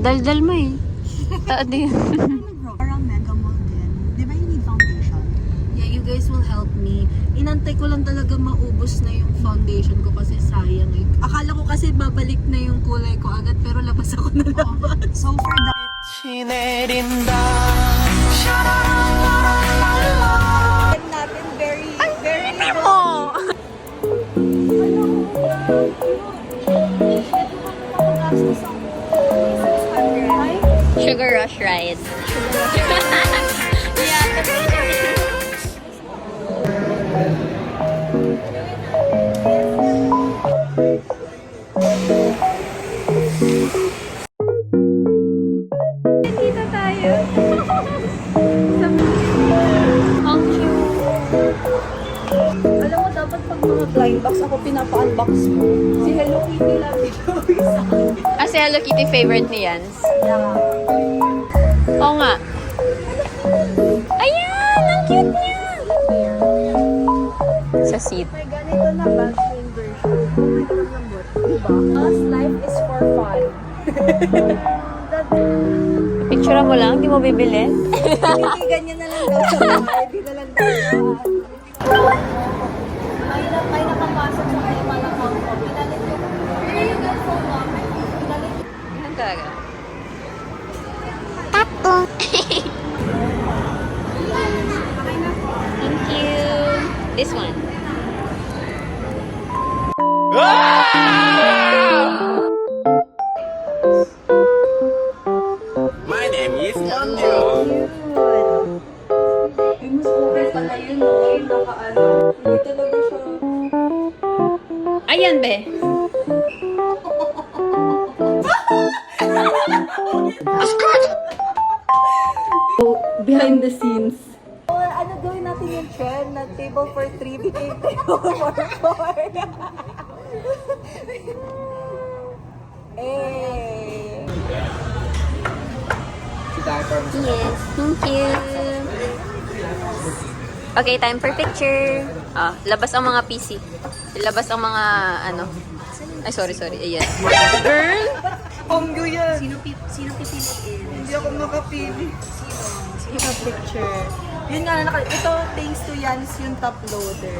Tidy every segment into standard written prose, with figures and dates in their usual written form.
Daldal mo eh. Din. Parang mega mall din. Di ba you need foundation? Yeah, you guys will help me. Inantay ko lang talaga maubos na yung foundation ko kasi sayang eh. Akala ko kasi babalik na yung kulay ko agad pero labas ako na labas. So for that, natin very Oh! Sugar Rush ride. Dito tayo. Ang cute. alam mo dapat pag mga blind box ako pinapa-unbox mo. Si Hello Kitty lang dito sa akin. Ah, si Hello Kitty favorite ni Jans. Oo nga. Ayan! Ang cute niya! Sa seat. May ganito na backstring version. Ito ang lambot. Diba? Us, life is for fun. Picture mo lang, di mo bibili. Hindi ganyan na lang daw sa bahay. Hindi na lang daw sa may nakapasok sa kayo malakang ko. Pinalit yung phone namin. Pinalit yung Yan talaga. Thank you. This one. My name is Yeonjo. Ay, mas okay pala yun, no? Yung naka-ano. Hindi talaga siya. Ayan, be. Behind the scenes. Oh, ano gawin natin yung trend na table for 3 became table for 4. Eh. Yes, thank you. Okay, time for picture. Ah, labas ang mga PC. Labas ang mga ano. Ay, sorry. Ayan. Girl! Pongyo yan. Sino pipiliin? Hindi ako makapili. Sino picture? Yun nga, ito thanks to Jans yung top loader.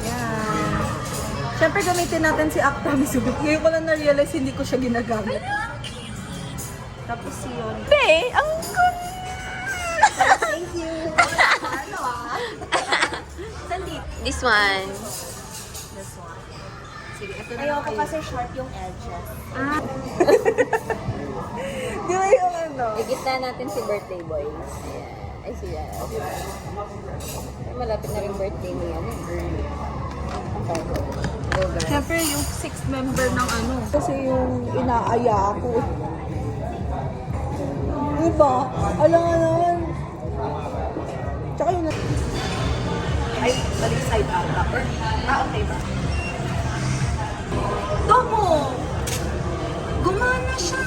Yan. Siyempre gamitin natin si Acta Misubit. Ngayon ko lang na-realize hindi ko siya ginagamit. Tapos si Yon. Be, ang good. Thank you. Ano ah? Sandit. This one. This one. Sige, ito na Ayoko kasi sharp yung edges. Di ba yung ano? Igit na natin si birthday boy. Ayan. Ay, siya. Ay, malapit na rin birthday niya. Okay. Go, girl. Siyempre yung 6th member ng ano. Kasi yung inaaya ako. Diba? Alam nga naman. Tsaka yun. Ay, balik side ata. Okay ba? Tomo! Gumana siya!